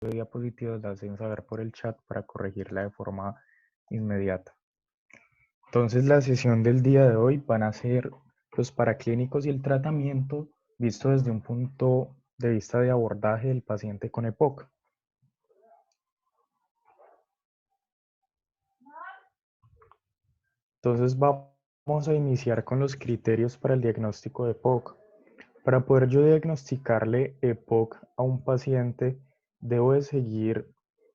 de diapositivas las hacen saber por el chat para corregirla de forma inmediata. Entonces, la sesión del día de hoy van a ser los paraclínicos y el tratamiento visto desde un punto de vista de abordaje del paciente con EPOC. Entonces, vamos a iniciar con los criterios para el diagnóstico de EPOC. Para poder yo diagnosticarle EPOC a un paciente, debo de seguir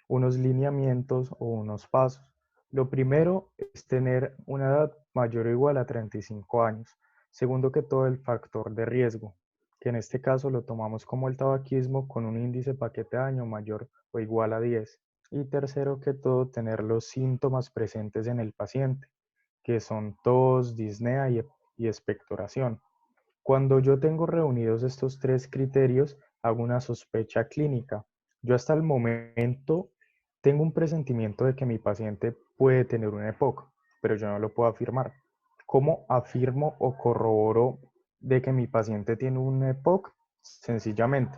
unos lineamientos o unos pasos. Lo primero es tener una edad mayor o igual a 35 años. Segundo que todo, el factor de riesgo, que en este caso lo tomamos como el tabaquismo con un índice paquete de daño mayor o igual a 10. Y tercero que todo, tener los síntomas presentes en el paciente, que son tos, disnea y expectoración. Cuando yo tengo reunidos estos tres criterios, hago una sospecha clínica. Yo hasta el momento tengo un presentimiento de que mi paciente puede tener un EPOC, pero yo no lo puedo afirmar. ¿Cómo afirmo o corroboro de que mi paciente tiene un EPOC? Sencillamente,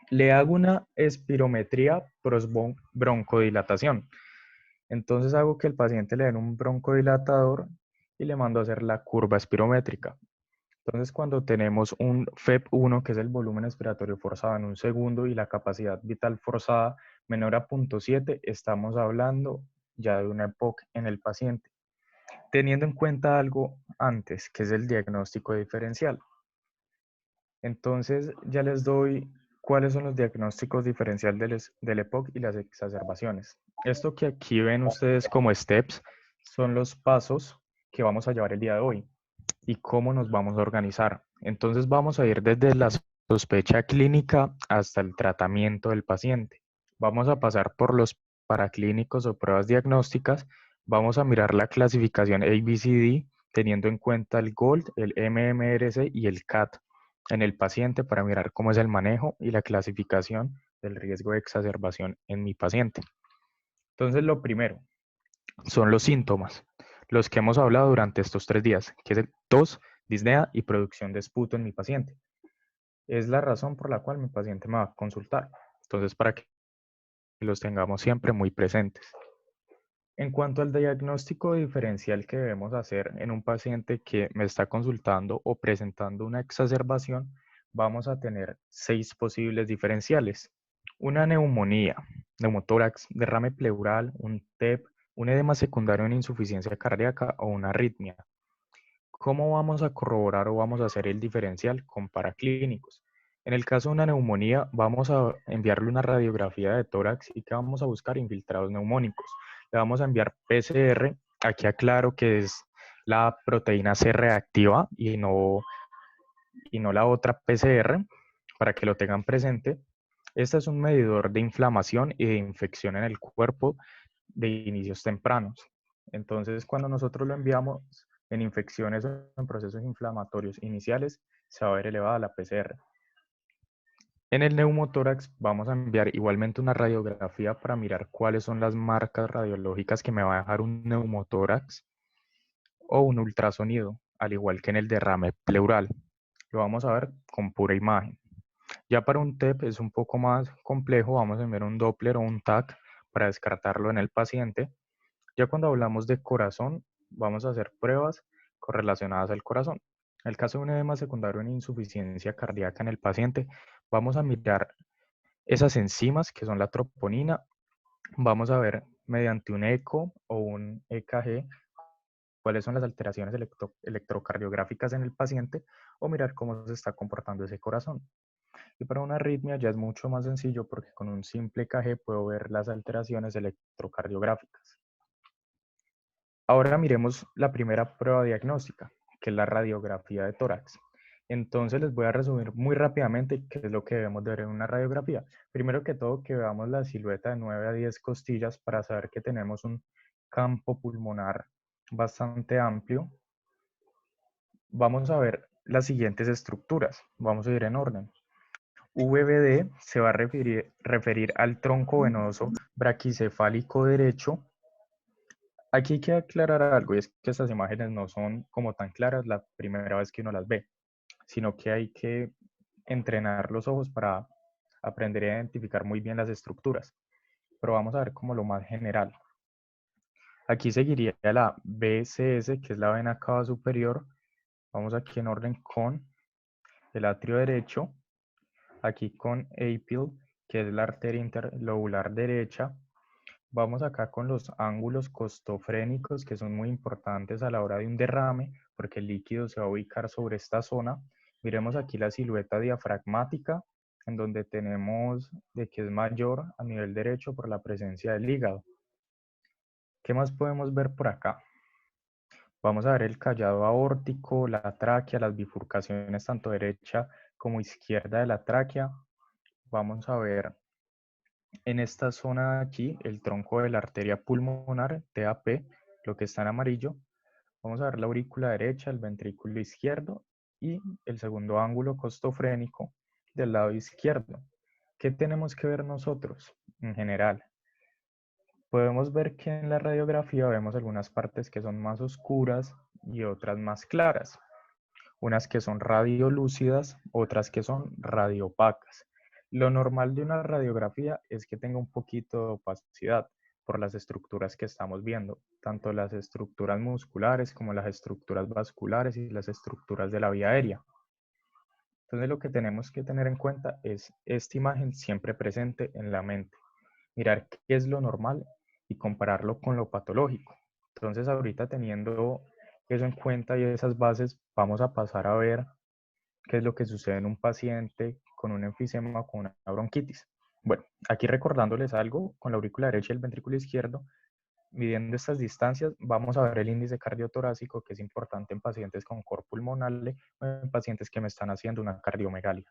le hago una espirometría broncodilatación. Entonces hago que el paciente le den un broncodilatador y le mando a hacer la curva espirométrica. Entonces, cuando tenemos un FEP1, que es el volumen expiratorio forzado en un segundo, y la capacidad vital forzada menor a 0.7, estamos hablando ya de una EPOC en el paciente, teniendo en cuenta algo antes, que es el diagnóstico diferencial. Entonces, ya les doy cuáles son los diagnósticos diferenciales del EPOC y las exacerbaciones. Esto que aquí ven ustedes como steps son los pasos que vamos a llevar el día de hoy y cómo nos vamos a organizar. Entonces vamos a ir desde la sospecha clínica hasta el tratamiento del paciente. Vamos a pasar por los paraclínicos o pruebas diagnósticas. Vamos a mirar la clasificación ABCD teniendo en cuenta el GOLD, el MMRC y el CAT en el paciente para mirar cómo es el manejo y la clasificación del riesgo de exacerbación en mi paciente. Entonces, lo primero son los síntomas, los que hemos hablado durante estos 3 días, que es el tos, disnea y producción de esputo en mi paciente. Es la razón por la cual mi paciente me va a consultar. Entonces, para que los tengamos siempre muy presentes. En cuanto al diagnóstico diferencial que debemos hacer en un paciente que me está consultando o presentando una exacerbación, vamos a tener 6 posibles diferenciales. Una neumonía, neumotórax, derrame pleural, un TEP, un edema secundario en insuficiencia cardíaca o una arritmia. ¿Cómo vamos a corroborar o vamos a hacer el diferencial con paraclínicos? En el caso de una neumonía, vamos a enviarle una radiografía de tórax y que vamos a buscar infiltrados neumónicos. Le vamos a enviar PCR, aquí aclaro que es la proteína C reactiva y no la otra PCR, para que lo tengan presente. Este es un medidor de inflamación y de infección en el cuerpo de inicios tempranos. Entonces, cuando nosotros lo enviamos en infecciones o en procesos inflamatorios iniciales, se va a ver elevada la PCR. En el neumotórax vamos a enviar igualmente una radiografía para mirar cuáles son las marcas radiológicas que me va a dejar un neumotórax o un ultrasonido, al igual que en el derrame pleural. Lo vamos a ver con pura imagen. Ya para un TEP es un poco más complejo, vamos a enviar un Doppler o un TAC para descartarlo en el paciente. Ya cuando hablamos de corazón, vamos a hacer pruebas correlacionadas al corazón. En el caso de un edema secundario en insuficiencia cardíaca en el paciente, vamos a mirar esas enzimas que son la troponina. Vamos a ver mediante un eco o un EKG cuáles son las alteraciones electrocardiográficas en el paciente o mirar cómo se está comportando ese corazón. Y para una arritmia ya es mucho más sencillo porque con un simple EKG puedo ver las alteraciones electrocardiográficas. Ahora miremos la primera prueba diagnóstica, que es la radiografía de tórax. Entonces les voy a resumir muy rápidamente qué es lo que debemos de ver en una radiografía. Primero que todo, que veamos la silueta de 9 a 10 costillas para saber que tenemos un campo pulmonar bastante amplio. Vamos a ver las siguientes estructuras. Vamos a ir en orden. VBD se va a referir al tronco venoso braquicefálico derecho. Aquí hay que aclarar algo, y es que estas imágenes no son como tan claras la primera vez que uno las ve, sino que hay que entrenar los ojos para aprendería a identificar muy bien las estructuras. Pero vamos a ver como lo más general. Aquí seguiría la BCS, que es la vena cava superior. Vamos aquí en orden con el atrio derecho. Aquí con APIL, que es la arteria interlobular derecha. Vamos acá con los ángulos costofrénicos, que son muy importantes a la hora de un derrame, porque el líquido se va a ubicar sobre esta zona. Miremos aquí la silueta diafragmática, en donde tenemos de que es mayor a nivel derecho por la presencia del hígado. ¿Qué más podemos ver por acá? Vamos a ver el callado aórtico, la tráquea, las bifurcaciones tanto derecha como izquierda de la tráquea. Vamos a ver en esta zona de aquí el tronco de la arteria pulmonar, TAP, lo que está en amarillo. Vamos a ver la aurícula derecha, el ventrículo izquierdo y el segundo ángulo costofrénico del lado izquierdo. ¿Qué tenemos que ver nosotros en general? Podemos ver que en la radiografía vemos algunas partes que son más oscuras y otras más claras. Unas que son radiolúcidas, otras que son radiopacas. Lo normal de una radiografía es que tenga un poquito de opacidad por las estructuras que estamos viendo, tanto las estructuras musculares como las estructuras vasculares y las estructuras de la vía aérea. Entonces lo que tenemos que tener en cuenta es esta imagen siempre presente en la mente. Mirar qué es lo normal y compararlo con lo patológico. Entonces ahorita teniendo eso en cuenta y esas bases, vamos a pasar a ver qué es lo que sucede en un paciente con un enfisema o con una bronquitis. Bueno, aquí recordándoles algo, con la aurícula derecha y el ventrículo izquierdo, midiendo estas distancias, vamos a ver el índice cardiotorácico, que es importante en pacientes con cor pulmonale o en pacientes que me están haciendo una cardiomegalia.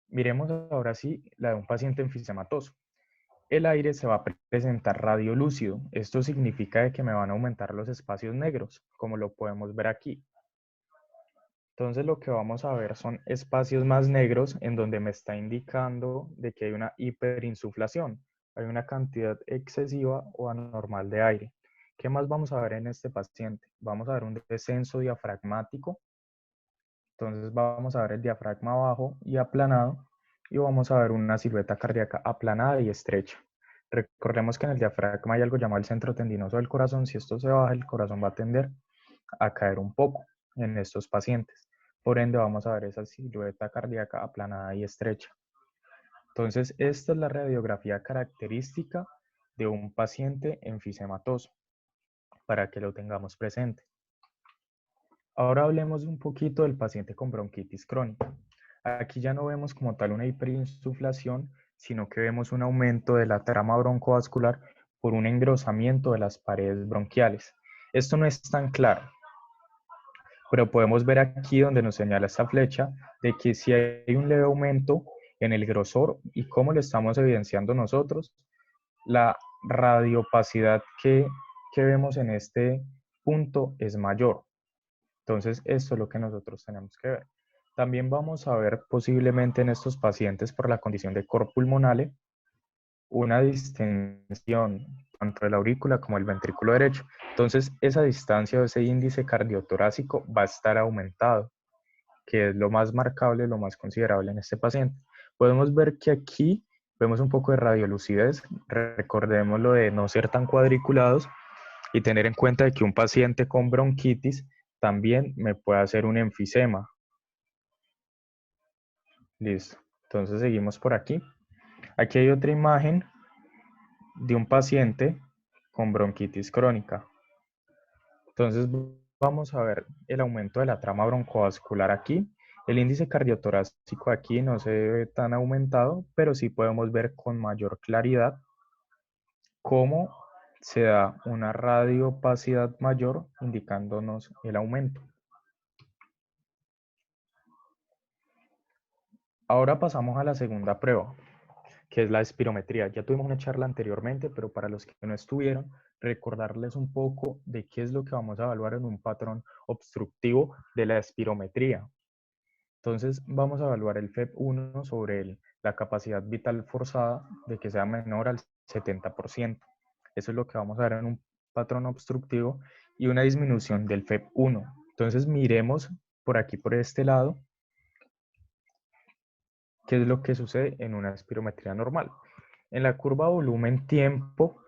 Miremos ahora sí la de un paciente enfisematoso. El aire se va a presentar radiolúcido. Esto significa que me van a aumentar los espacios negros, como lo podemos ver aquí. Entonces lo que vamos a ver son espacios más negros en donde me está indicando de que hay una hiperinsuflación. Hay una cantidad excesiva o anormal de aire. ¿Qué más vamos a ver en este paciente? Vamos a ver un descenso diafragmático. Entonces vamos a ver el diafragma bajo y aplanado y vamos a ver una silueta cardíaca aplanada y estrecha. Recordemos que en el diafragma hay algo llamado el centro tendinoso del corazón. Si esto se baja, el corazón va a tender a caer un poco en estos pacientes. Por ende, vamos a ver esa silueta cardíaca aplanada y estrecha. Entonces, esta es la radiografía característica de un paciente enfisematoso, para que lo tengamos presente. Ahora hablemos un poquito del paciente con bronquitis crónica. Aquí ya no vemos como tal una hiperinsuflación, sino que vemos un aumento de la trama broncovascular por un engrosamiento de las paredes bronquiales. Esto no es tan claro, pero podemos ver aquí donde nos señala esta flecha de que si hay un leve aumento en el grosor y cómo lo estamos evidenciando nosotros, la radiopacidad que vemos en este punto es mayor. Entonces, esto es lo que nosotros tenemos que ver. También vamos a ver posiblemente en estos pacientes por la condición de cor pulmonale una distensión tanto de la aurícula como el ventrículo derecho. Entonces, esa distancia o ese índice cardiotorácico va a estar aumentado, que es lo más marcable, lo más considerable en este paciente. Podemos ver que aquí vemos un poco de radiolucidez. Recordemos lo de no ser tan cuadriculados y tener en cuenta de que un paciente con bronquitis también me puede hacer un enfisema. Listo. Entonces seguimos por aquí. Aquí hay otra imagen de un paciente con bronquitis crónica. Entonces vamos a ver el aumento de la trama broncovascular aquí. El índice cardiotorácico aquí no se ve tan aumentado, pero sí podemos ver con mayor claridad cómo se da una radioopacidad mayor indicándonos el aumento. Ahora pasamos a la segunda prueba, que es la espirometría. Ya tuvimos una charla anteriormente, pero para los que no estuvieron, recordarles un poco de qué es lo que vamos a evaluar en un patrón obstructivo de la espirometría. Entonces vamos a evaluar el FEP1 sobre la capacidad vital forzada de que sea menor al 70%. Eso es lo que vamos a ver en un patrón obstructivo y una disminución del FEP1. Entonces miremos por aquí, por este lado, ¿Qué es lo que sucede en una espirometría normal? En la curva volumen-tiempo,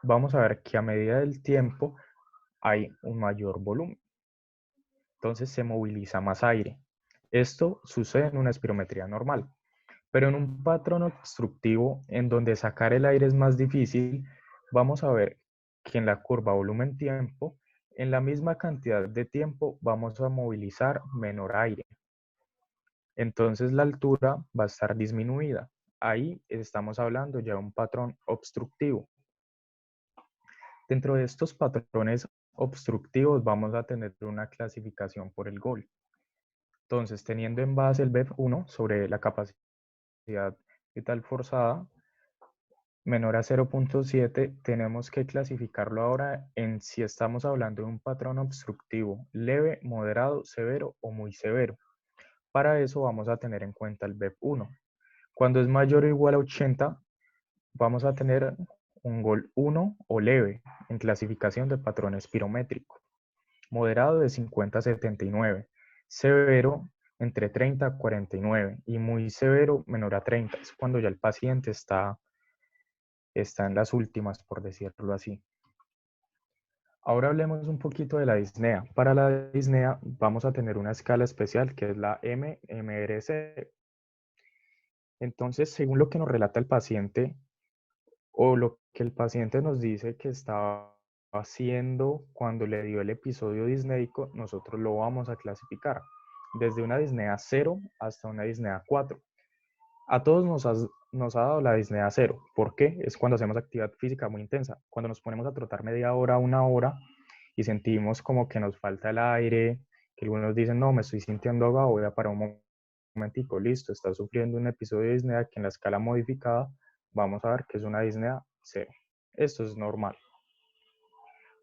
vamos a ver que a medida del tiempo hay un mayor volumen. Entonces se moviliza más aire. Esto sucede en una espirometría normal. Pero en un patrón obstructivo, en donde sacar el aire es más difícil, vamos a ver que en la curva volumen-tiempo, en la misma cantidad de tiempo vamos a movilizar menor aire. Entonces la altura va a estar disminuida. Ahí estamos hablando ya de un patrón obstructivo. Dentro de estos patrones obstructivos vamos a tener una clasificación por el GOL. Entonces, teniendo en base el BEF1 sobre la capacidad vital forzada menor a 0.7, tenemos que clasificarlo ahora en si estamos hablando de un patrón obstructivo leve, moderado, severo o muy severo. Para eso vamos a tener en cuenta el BEP1. Cuando es mayor o igual a 80, vamos a tener un GOL 1 o leve en clasificación de patrón espirométrico. Moderado de 50 a 79. Severo entre 30 a 49 y muy severo menor a 30. Es cuando ya el paciente está en las últimas, por decirlo así. Ahora hablemos un poquito de la disnea. Para la disnea vamos a tener una escala especial que es la MMRC. Entonces, según lo que nos relata el paciente o lo que el paciente nos dice que estaba haciendo cuando le dio el episodio disneico, nosotros lo vamos a clasificar desde una disnea 0 hasta una disnea 4. A todos nos ha dado la disnea 0. ¿Por qué? Es cuando hacemos actividad física muy intensa. Cuando nos ponemos a trotar media hora, una hora y sentimos como que nos falta el aire, que algunos dicen, no, me estoy sintiendo ahogado, voy a parar un momentico, listo, está sufriendo un episodio de disnea que en la escala modificada vamos a ver que es una disnea 0. Esto es normal.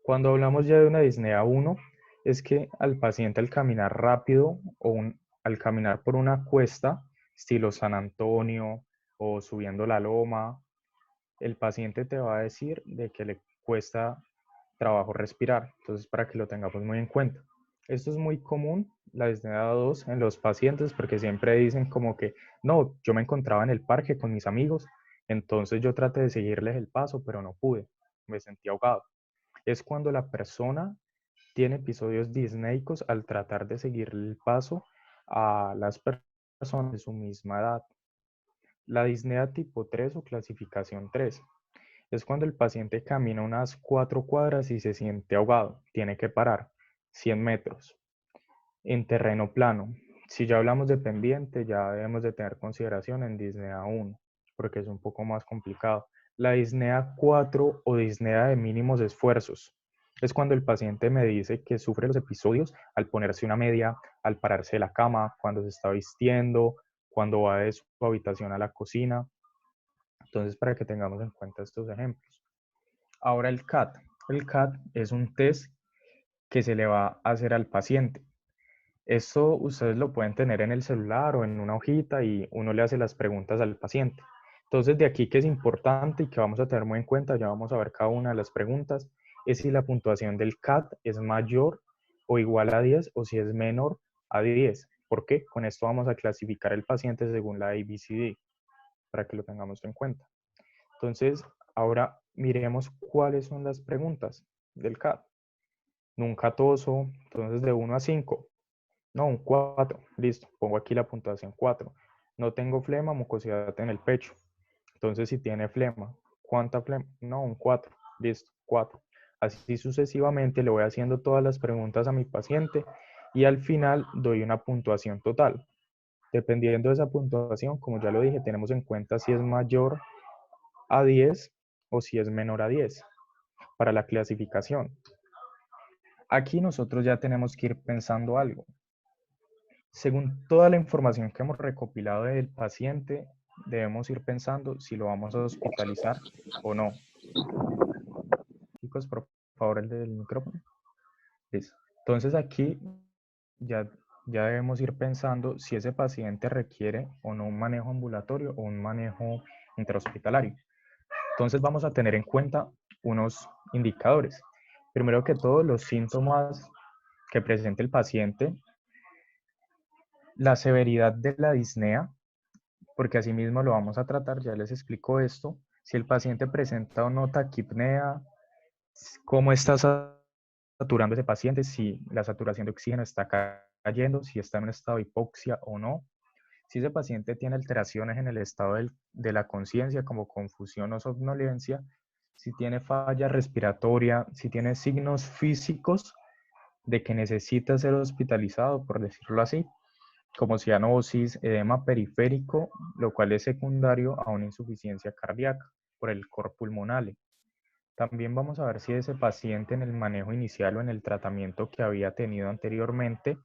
Cuando hablamos ya de una disnea 1, es que al paciente al caminar rápido o al caminar por una cuesta, estilo San Antonio o subiendo la loma, el paciente te va a decir de que le cuesta trabajo respirar. Entonces, para que lo tengamos muy en cuenta. Esto es muy común, la disnea 2 en los pacientes, porque siempre dicen como que, no, yo me encontraba en el parque con mis amigos, entonces yo traté de seguirles el paso, pero no pude, me sentí ahogado. Es cuando la persona tiene episodios disneicos al tratar de seguirle el paso a las personas de su misma edad. La disnea tipo 3 o clasificación 3 es cuando el paciente camina unas 4 cuadras y se siente ahogado, tiene que parar 100 metros en terreno plano. Si ya hablamos de pendiente, ya debemos de tener consideración en disnea 1, porque es un poco más complicado. La disnea 4 o disnea de mínimos esfuerzos es cuando el paciente me dice que sufre los episodios al ponerse una media, al pararse de la cama, cuando se está vistiendo, cuando va de su habitación a la cocina. Entonces, para que tengamos en cuenta estos ejemplos. Ahora el CAT. El CAT es un test que se le va a hacer al paciente. Esto ustedes lo pueden tener en el celular o en una hojita y uno le hace las preguntas al paciente. Entonces, de aquí que es importante y que vamos a tener muy en cuenta, ya vamos a ver cada una de las preguntas, es si la puntuación del CAT es mayor o igual a 10 o si es menor a 10. ¿Por qué? Con esto vamos a clasificar el paciente según la ABCD, para que lo tengamos en cuenta. Entonces, ahora miremos cuáles son las preguntas del CAT. Nunca toso, entonces de 1 a 5. No, un 4. Listo, pongo aquí la puntuación 4. No tengo flema, mucosidad en el pecho. Entonces, si tiene flema, ¿cuánta flema? No, un 4. Listo, 4. Así sucesivamente le voy haciendo todas las preguntas a mi paciente y al final doy una puntuación total. Dependiendo de esa puntuación, como ya lo dije, tenemos en cuenta si es mayor a 10 o si es menor a 10 para la clasificación. Aquí nosotros ya tenemos que ir pensando algo. Según toda la información que hemos recopilado del paciente, debemos ir pensando si lo vamos a hospitalizar o no. Chicos, por favor, el del micrófono. Listo. Entonces aquí ya, ya debemos ir pensando si ese paciente requiere o no un manejo ambulatorio o un manejo intrahospitalario. Entonces vamos a tener en cuenta unos indicadores. Primero que todo, los síntomas que presente el paciente, la severidad de la disnea, porque asimismo lo vamos a tratar, ya les explico esto. Si el paciente presenta o no taquipnea, cómo está saturando ese paciente, si la saturación de oxígeno está cayendo, si está en un estado de hipoxia o no, si ese paciente tiene alteraciones en el estado de la conciencia como confusión o somnolencia, si tiene falla respiratoria, si tiene signos físicos de que necesita ser hospitalizado, por decirlo así, como cianosis, edema periférico, lo cual es secundario a una insuficiencia cardíaca por el cor pulmonale. También vamos a ver si ese paciente en el manejo inicial o en el tratamiento que había tenido anteriormente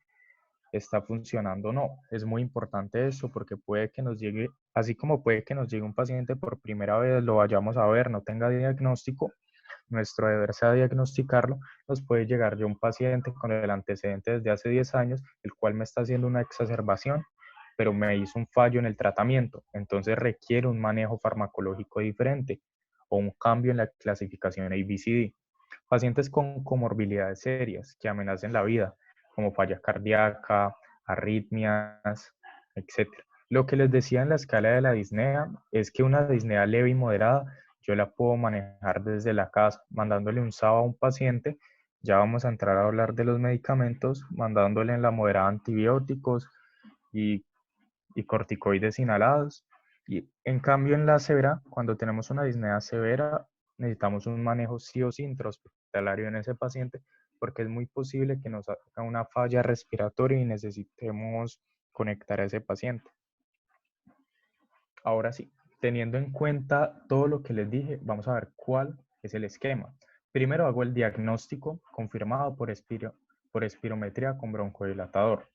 está funcionando o no. Es muy importante eso porque puede que nos llegue, así como puede que nos llegue un paciente por primera vez, lo vayamos a ver, no tenga diagnóstico, nuestro deber sea diagnosticarlo, nos puede llegar ya un paciente con el antecedente desde hace 10 años, el cual me está haciendo una exacerbación, pero me hizo un fallo en el tratamiento, entonces requiere un manejo farmacológico diferente o un cambio en la clasificación ABCD. Pacientes con comorbilidades serias que amenacen la vida, como falla cardíaca, arritmias, etc. Lo que les decía en la escala de la disnea es que una disnea leve y moderada yo la puedo manejar desde la casa, mandándole un SABA a un paciente. Ya vamos a entrar a hablar de los medicamentos, mandándole en la moderada antibióticos y, y corticoides inhalados. Y en cambio en la severa, cuando tenemos una disnea severa, necesitamos un manejo sí o sí intrahospitalario en ese paciente, porque es muy posible que nos haga una falla respiratoria y necesitemos conectar a ese paciente. Ahora sí, teniendo en cuenta todo lo que les dije, vamos a ver cuál es el esquema. Primero hago el diagnóstico confirmado por espirometría con broncodilatador.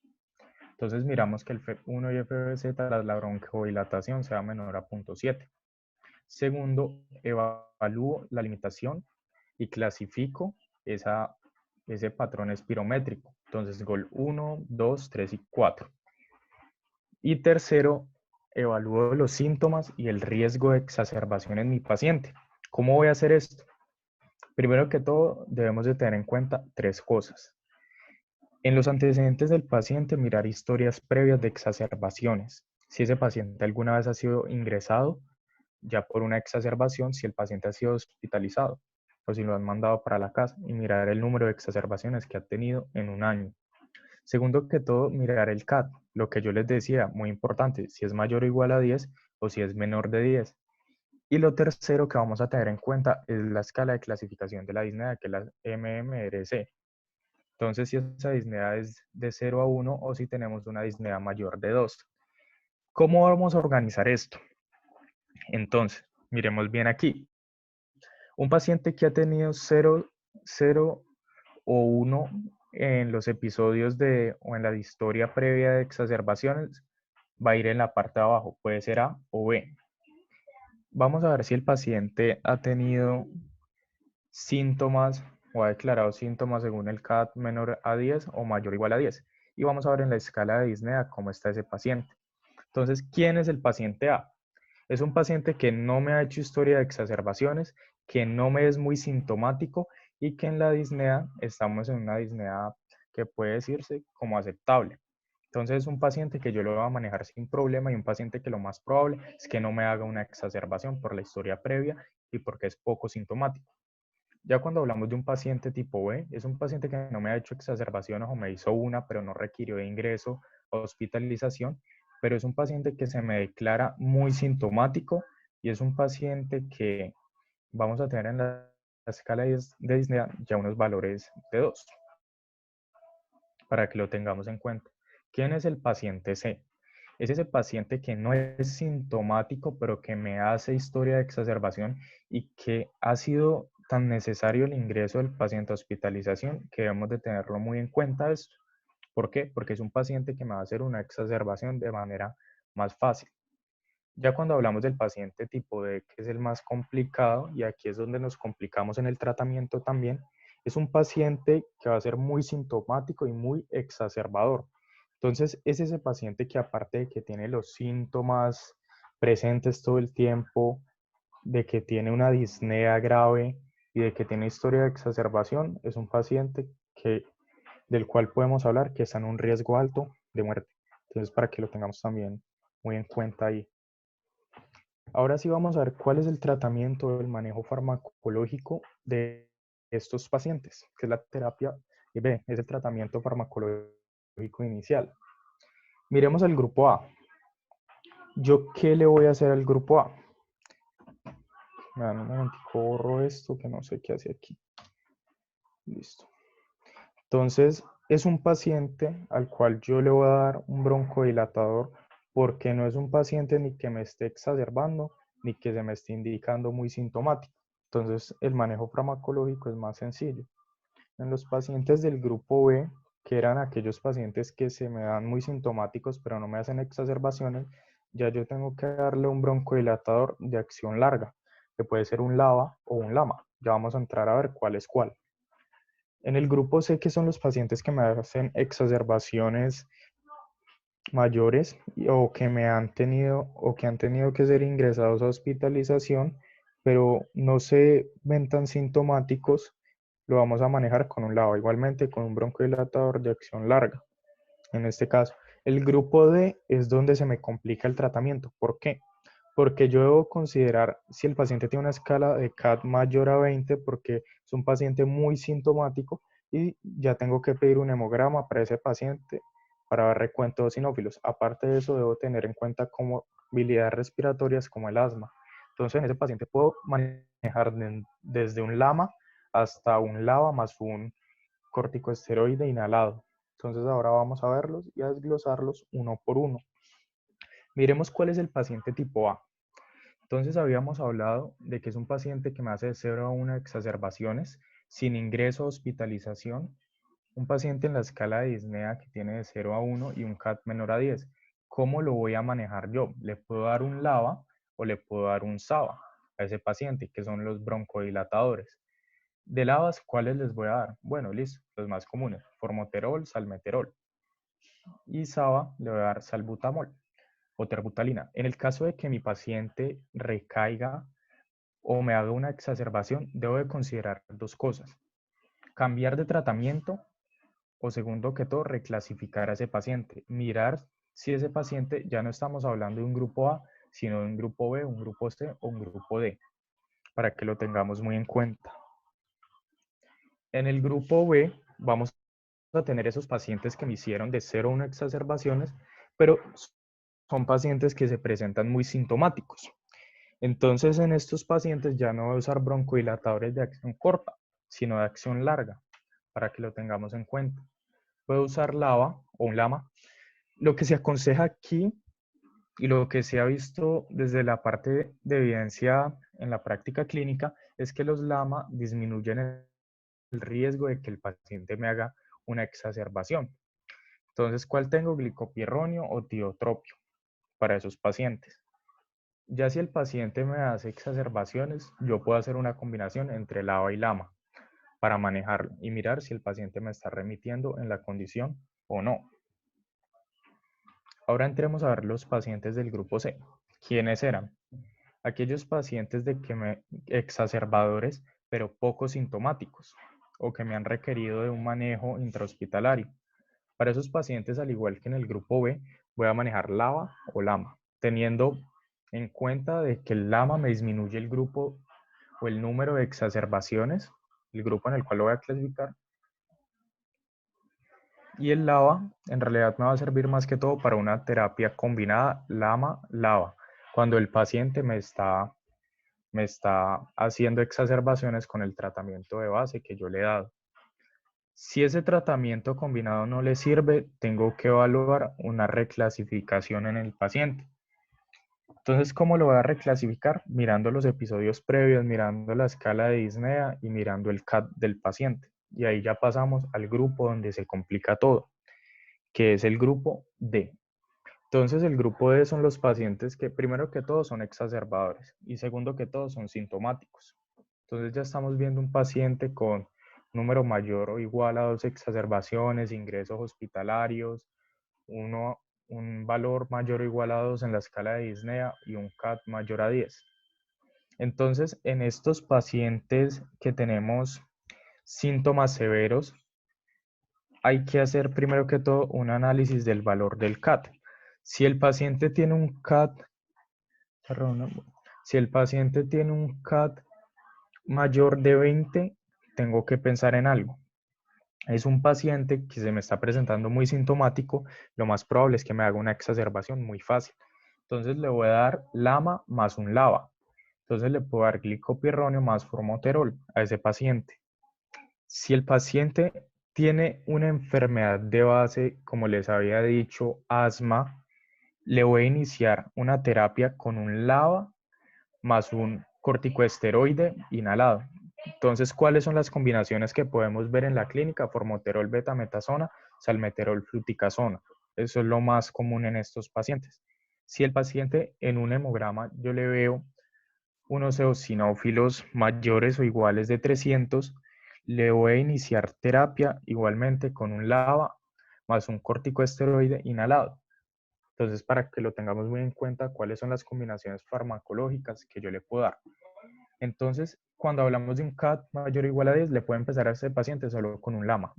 Entonces miramos que el FEV1 y FBZ tras la broncodilatación sea menor a 0.7. Segundo, evalúo la limitación y clasifico ese patrón espirométrico. Entonces, GOL 1, 2, 3 y 4. Y tercero, evalúo los síntomas y el riesgo de exacerbación en mi paciente. ¿Cómo voy a hacer esto? Primero que todo, debemos de tener en cuenta tres cosas. En los antecedentes del paciente, mirar historias previas de exacerbaciones. Si ese paciente alguna vez ha sido ingresado ya por una exacerbación, si el paciente ha sido hospitalizado o si lo han mandado para la casa, y mirar el número de exacerbaciones que ha tenido en un año. Segundo que todo, mirar el CAT, lo que yo les decía, muy importante, si es mayor o igual a 10 o si es menor de 10. Y lo tercero que vamos a tener en cuenta es la escala de clasificación de la disnea, que es la MMRC. Entonces, si esa disnea es de 0 a 1 o si tenemos una disnea mayor de 2. ¿Cómo vamos a organizar esto? Entonces, miremos bien aquí. Un paciente que ha tenido 0, 0 o 1 en los episodios o en la historia previa de exacerbaciones va a ir en la parte de abajo, puede ser A o B. Vamos a ver si el paciente ha tenido síntomas o ha declarado síntomas según el CAT menor a 10 o mayor o igual a 10. Y vamos a ver en la escala de disnea cómo está ese paciente. Entonces, ¿quién es el paciente A? Es un paciente que no me ha hecho historia de exacerbaciones, que no me es muy sintomático y que en la disnea estamos en una disnea que puede decirse como aceptable. Entonces es un paciente que yo lo voy a manejar sin problema y un paciente que lo más probable es que no me haga una exacerbación por la historia previa y porque es poco sintomático. Ya cuando hablamos de un paciente tipo B, es un paciente que no me ha hecho exacerbaciones o me hizo una, pero no requirió de ingreso o hospitalización, pero es un paciente que se me declara muy sintomático y es un paciente que vamos a tener en la escala de disnea ya unos valores de 2, para que lo tengamos en cuenta. ¿Quién es el paciente C? Es ese paciente que no es sintomático, pero que me hace historia de exacerbación y que ha sido tan necesario el ingreso del paciente a hospitalización que debemos de tenerlo muy en cuenta esto. ¿Por qué? Porque es un paciente que me va a hacer una exacerbación de manera más fácil. Ya cuando hablamos del paciente tipo D, que es el más complicado, y aquí es donde nos complicamos en el tratamiento también, es un paciente que va a ser muy sintomático y muy exacerbador. Entonces, es ese paciente que aparte de que tiene los síntomas presentes todo el tiempo, de que tiene una disnea grave y de que tiene historia de exacerbación, es un paciente del cual podemos hablar que está en un riesgo alto de muerte. Entonces, para que lo tengamos también muy en cuenta ahí. Ahora sí vamos a ver cuál es el tratamiento, el manejo farmacológico de estos pacientes, que es la terapia B, es el tratamiento farmacológico inicial. Miremos el grupo A. ¿Yo qué le voy a hacer al grupo A? Me dan un momentico, borro esto que no sé qué hace aquí. Listo. Entonces, es un paciente al cual yo le voy a dar un broncodilatador porque no es un paciente ni que me esté exacerbando ni que se me esté indicando muy sintomático. Entonces, el manejo farmacológico es más sencillo. En los pacientes del grupo B, que eran aquellos pacientes que se me dan muy sintomáticos pero no me hacen exacerbaciones, ya yo tengo que darle un broncodilatador de acción larga, que puede ser un LABA o un LAMA. Ya vamos a entrar a ver cuál es cuál. En el grupo C, que son los pacientes que me hacen exacerbaciones mayores o que me han tenido o que han tenido que ser ingresados a hospitalización, pero no se ven tan sintomáticos, lo vamos a manejar con un lado, igualmente con un broncodilatador de acción larga. En este caso, el grupo D es donde se me complica el tratamiento. ¿Por qué? Porque yo debo considerar si el paciente tiene una escala de CAT mayor a 20, porque es un paciente muy sintomático y ya tengo que pedir un hemograma para ese paciente para ver recuento de eosinófilos. Aparte de eso, debo tener en cuenta comorbilidades respiratorias como el asma. Entonces, en ese paciente puedo manejar desde un LAMA hasta un LABA más un corticosteroide inhalado. Entonces, ahora vamos a verlos y a desglosarlos uno por uno. Miremos cuál es el paciente tipo A. Entonces habíamos hablado de que es un paciente que me hace de 0 a 1 exacerbaciones sin ingreso a hospitalización, un paciente en la escala de disnea que tiene de 0 a 1 y un CAT menor a 10. ¿Cómo lo voy a manejar yo? ¿Le puedo dar un LABA o le puedo dar un SABA a ese paciente, que son los broncodilatadores? De LABAs, ¿cuáles les voy a dar? Bueno, listo, los más comunes, formoterol, salmeterol. Y SABA le voy a dar salbutamol o terbutalina. En el caso de que mi paciente recaiga o me haga una exacerbación, debo de considerar dos cosas. Cambiar de tratamiento o segundo que todo, reclasificar a ese paciente. Mirar si ese paciente, ya no estamos hablando de un grupo A, sino de un grupo B, un grupo C o un grupo D, para que lo tengamos muy en cuenta. En el grupo B vamos a tener esos pacientes que me hicieron de 0 a 1 exacerbaciones, pero son pacientes que se presentan muy sintomáticos. Entonces, en estos pacientes ya no voy a usar broncodilatadores de acción corta, sino de acción larga, para que lo tengamos en cuenta. Puedo usar LABA o un LAMA. Lo que se aconseja aquí y lo que se ha visto desde la parte de evidencia en la práctica clínica es que los LAMA disminuyen el riesgo de que el paciente me haga una exacerbación. Entonces, ¿cuál tengo? Glicopirronio o tiotropio para esos pacientes. Ya si el paciente me hace exacerbaciones, yo puedo hacer una combinación entre LABA y LAMA para manejarlo y mirar si el paciente me está remitiendo en la condición o no. Ahora entremos a ver los pacientes del grupo C. ¿Quiénes eran? Aquellos pacientes exacerbadores, pero poco sintomáticos, o que me han requerido de un manejo intrahospitalario. Para esos pacientes, al igual que en el grupo B, voy a manejar LABA o LAMA, teniendo en cuenta de que el LAMA me disminuye el grupo o el número de exacerbaciones, el grupo en el cual lo voy a clasificar, y el LABA en realidad me va a servir más que todo para una terapia combinada LAMA-LABA, cuando el paciente me está haciendo exacerbaciones con el tratamiento de base que yo le he dado. Si ese tratamiento combinado no le sirve, tengo que evaluar una reclasificación en el paciente. Entonces, ¿cómo lo voy a reclasificar? Mirando los episodios previos, mirando la escala de disnea y mirando el CAT del paciente. Y ahí ya pasamos al grupo donde se complica todo, que es el grupo D. Entonces, el grupo D son los pacientes que, primero que todo, son exacerbadores y segundo que todo, son sintomáticos. Entonces, ya estamos viendo un paciente con número mayor o igual a 2 exacerbaciones, ingresos hospitalarios, un valor mayor o igual a 2 en la escala de disnea y un CAT mayor a 10. Entonces, en estos pacientes que tenemos síntomas severos, hay que hacer primero que todo un análisis del valor del CAT. Si el paciente tiene un CAT, Si el paciente tiene un CAT mayor de 20, tengo que pensar en algo. Es un paciente que se me está presentando muy sintomático, lo más probable es que me haga una exacerbación muy fácil. Entonces le voy a dar LAMA más un LABA. Entonces le puedo dar glicopirronio más formoterol a ese paciente. Si el paciente tiene una enfermedad de base, como les había dicho, asma, le voy a iniciar una terapia con un LABA más un corticoesteroide inhalado. Entonces, ¿cuáles son las combinaciones que podemos ver en la clínica? Formoterol betametasona, salmeterol fluticasona. Eso es lo más común en estos pacientes. Si el paciente en un hemograma yo le veo unos eosinófilos mayores o iguales de 300, le voy a iniciar terapia igualmente con un LABA más un corticoesteroide inhalado. Entonces, para que lo tengamos muy en cuenta, cuáles son las combinaciones farmacológicas que yo le puedo dar. Entonces, cuando hablamos de un CAT mayor o igual a 10, le puedo empezar a este paciente solo con un LAMA.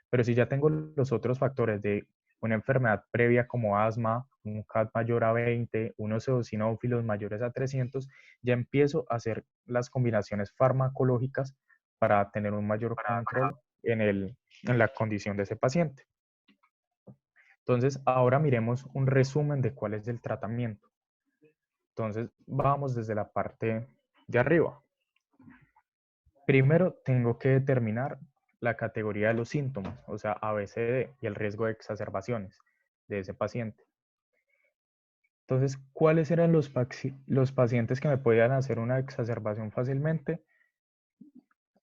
Pero si ya tengo los otros factores de una enfermedad previa como asma, un CAT mayor a 20, unos eosinófilos mayores a 300, ya empiezo a hacer las combinaciones farmacológicas para tener un mayor control en la condición de ese paciente. Entonces, ahora miremos un resumen de cuál es el tratamiento. Entonces, vamos desde la parte de arriba. Primero, tengo que determinar la categoría de los síntomas, o sea, ABCD, y el riesgo de exacerbaciones de ese paciente. Entonces, ¿cuáles eran los pacientes que me podían hacer una exacerbación fácilmente?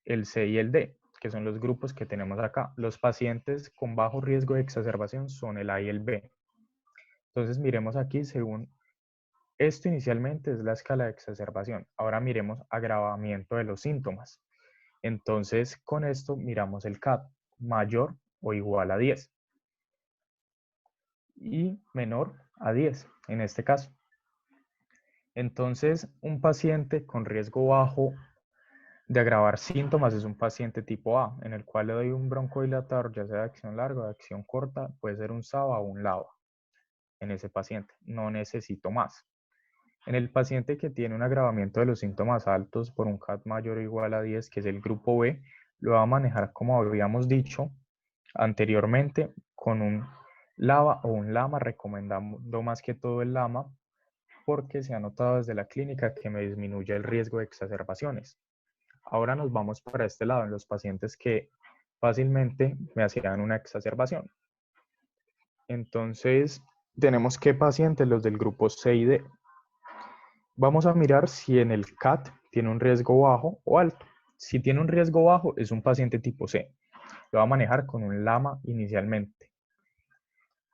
El C y el D, que son los grupos que tenemos acá. Los pacientes con bajo riesgo de exacerbación son el A y el B. Entonces, miremos aquí según esto inicialmente es la escala de exacerbación. Ahora miremos agravamiento de los síntomas. Entonces, con esto miramos el CAT mayor o igual a 10 y menor a 10 en este caso. Entonces, un paciente con riesgo bajo de agravar síntomas es un paciente tipo A, en el cual le doy un broncodilatador, ya sea de acción larga o de acción corta, puede ser un SABA o un LABA en ese paciente. No necesito más. En el paciente que tiene un agravamiento de los síntomas altos por un CAT mayor o igual a 10, que es el grupo B, lo va a manejar como habíamos dicho anteriormente con un LABA o un LAMA, recomendando más que todo el LAMA porque se ha notado desde la clínica que me disminuye el riesgo de exacerbaciones. Ahora nos vamos para este lado, en los pacientes que fácilmente me hacían una exacerbación. Entonces, tenemos qué pacientes, los del grupo C y D. Vamos a mirar si en el CAT tiene un riesgo bajo o alto. Si tiene un riesgo bajo, es un paciente tipo C. Lo va a manejar con un LAMA inicialmente.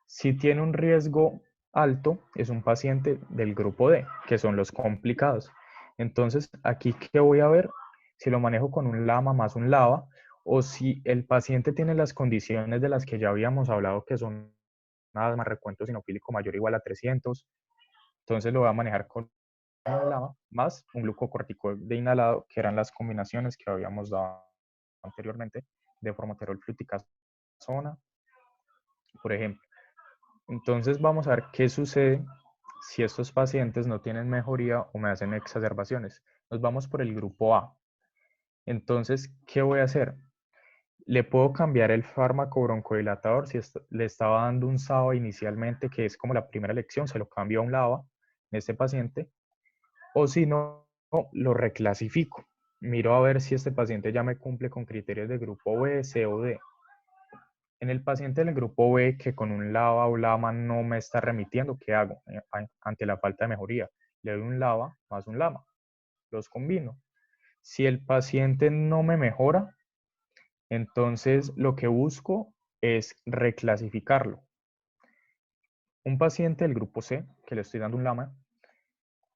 Si tiene un riesgo alto, es un paciente del grupo D, que son los complicados. Entonces, aquí, ¿qué voy a ver? Si lo manejo con un LAMA más un LAVA, o si el paciente tiene las condiciones de las que ya habíamos hablado, que son nada más recuento sinofílico mayor o igual a 300, entonces lo voy a manejar con un LAMA más un glucocorticoide inhalado, que eran las combinaciones que habíamos dado anteriormente de formoterol fluticasona, por ejemplo. Entonces vamos a ver qué sucede si estos pacientes no tienen mejoría o me hacen exacerbaciones. Nos vamos por el grupo A. Entonces, ¿qué voy a hacer? Le puedo cambiar el fármaco broncodilatador. Si le estaba dando un SABA inicialmente, que es como la primera elección, se lo cambio a un LABA en este paciente. O si no, lo reclasifico. Miro a ver si este paciente ya me cumple con criterios de grupo B, C o D. En el paciente del grupo B que con un LABA o LAMA no me está remitiendo, ¿qué hago ante la falta de mejoría? Le doy un LABA más un LAMA, los combino. Si el paciente no me mejora, entonces lo que busco es reclasificarlo. Un paciente del grupo C, que le estoy dando un LAMA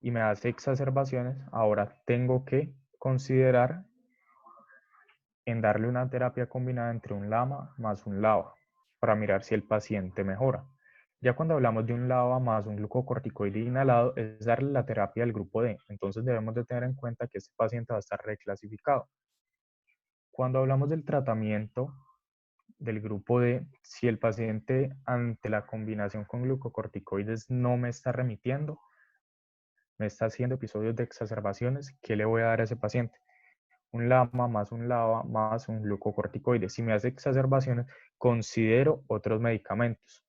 y me hace exacerbaciones, ahora tengo que considerar en darle una terapia combinada entre un LAMA más un LABA para mirar si el paciente mejora. Ya cuando hablamos de un LABA más un glucocorticoide inhalado es darle la terapia del grupo D. Entonces debemos de tener en cuenta que este paciente va a estar reclasificado. Cuando hablamos del tratamiento del grupo D, si el paciente ante la combinación con glucocorticoides no me está remitiendo, me está haciendo episodios de exacerbaciones, ¿qué le voy a dar a ese paciente? Un LAMA más un LABA más un glucocorticoide. Si me hace exacerbaciones, considero otros medicamentos.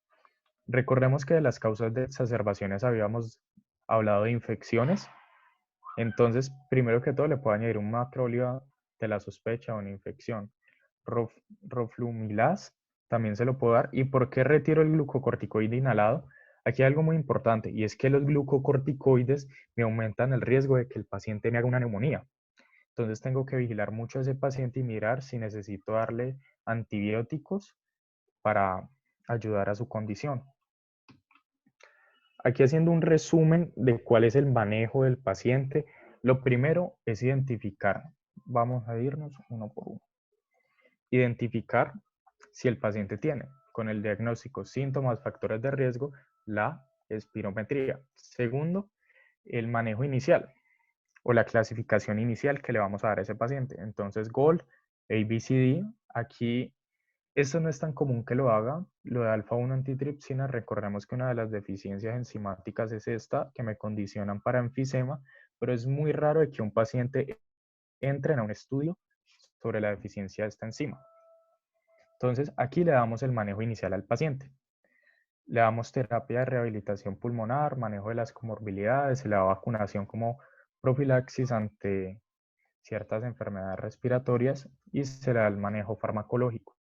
Recordemos que de las causas de exacerbaciones habíamos hablado de infecciones. Entonces, primero que todo, le puedo añadir un macrólida de la sospecha de una infección. Roflumilaz también se lo puedo dar. ¿Y por qué retiro el glucocorticoide inhalado? Aquí hay algo muy importante y es que los glucocorticoides me aumentan el riesgo de que el paciente me haga una neumonía. Entonces tengo que vigilar mucho a ese paciente y mirar si necesito darle antibióticos para ayudar a su condición. Aquí haciendo un resumen de cuál es el manejo del paciente, lo primero es identificar. Vamos a irnos uno por uno. Identificar si el paciente tiene con el diagnóstico síntomas, factores de riesgo, la espirometría. Segundo, el manejo inicial o la clasificación inicial que le vamos a dar a ese paciente. Entonces, GOLD, ABCD, aquí esto no es tan común que lo haga. Lo de alfa-1 antitripsina, recordemos que una de las deficiencias enzimáticas es esta, que me condicionan para enfisema, pero es muy raro de que un paciente entre en un estudio sobre la deficiencia de esta enzima. Entonces, aquí le damos el manejo inicial al paciente. Le damos terapia de rehabilitación pulmonar, manejo de las comorbilidades, se le da vacunación como profilaxis ante ciertas enfermedades respiratorias y se le da el manejo farmacológico.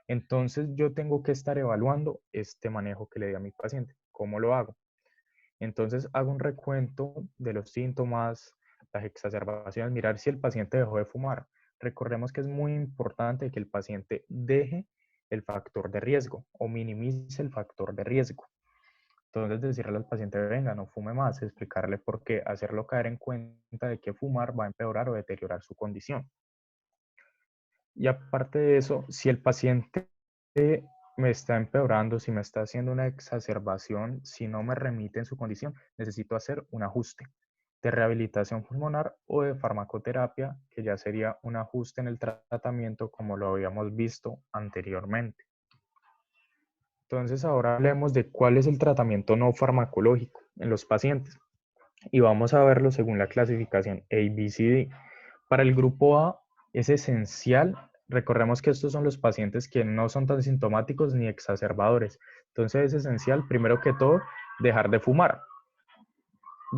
Entonces yo tengo que estar evaluando este manejo que le di a mi paciente. ¿Cómo lo hago? Entonces hago un recuento de los síntomas, las exacerbaciones, mirar si el paciente dejó de fumar. Recordemos que es muy importante que el paciente deje el factor de riesgo o minimice el factor de riesgo. Entonces decirle al paciente, venga, no fume más, explicarle por qué, hacerlo caer en cuenta de que fumar va a empeorar o deteriorar su condición. Y aparte de eso, si el paciente me está empeorando, si me está haciendo una exacerbación, si no me remite en su condición, necesito hacer un ajuste de rehabilitación pulmonar o de farmacoterapia, que ya sería un ajuste en el tratamiento como lo habíamos visto anteriormente. Entonces ahora hablemos de cuál es el tratamiento no farmacológico en los pacientes y vamos a verlo según la clasificación ABCD. Para el grupo A es esencial, recordemos que estos son los pacientes que no son tan sintomáticos ni exacerbadores. Entonces es esencial, primero que todo, dejar de fumar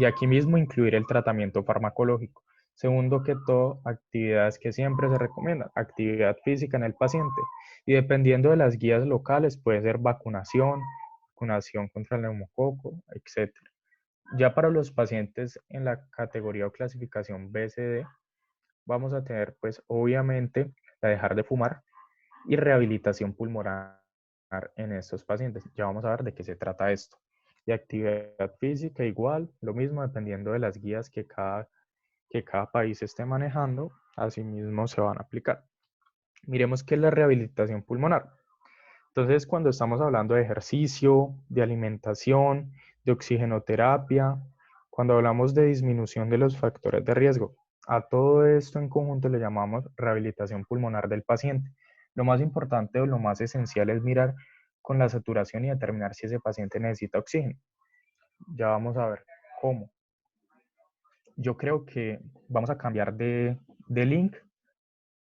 y aquí mismo incluir el tratamiento farmacológico. Segundo que todo, actividades que siempre se recomiendan, actividad física en el paciente y dependiendo de las guías locales puede ser vacunación, vacunación contra el neumococo, etc. Ya para los pacientes en la categoría o clasificación BCD, vamos a tener pues obviamente la dejar de fumar y rehabilitación pulmonar en estos pacientes. Ya vamos a ver de qué se trata esto. Y actividad física igual, lo mismo dependiendo de las guías que cada país esté manejando, asimismo se van a aplicar. Miremos qué es la rehabilitación pulmonar. Entonces, cuando estamos hablando de ejercicio, de alimentación, de oxigenoterapia, cuando hablamos de disminución de los factores de riesgo, a todo esto en conjunto le llamamos rehabilitación pulmonar del paciente. Lo más importante o lo más esencial es mirar con la saturación y determinar si ese paciente necesita oxígeno. Ya vamos a ver cómo. Yo creo que vamos a cambiar de link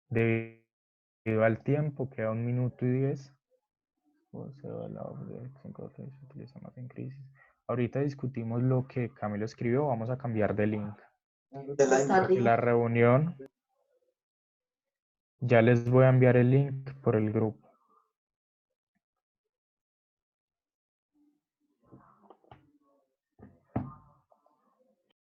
debido al tiempo, queda 1 minuto y 10. Se utiliza más en crisis. Ahorita discutimos lo que Camilo escribió, vamos a cambiar de link. Porque la reunión, ya les voy a enviar el link por el grupo.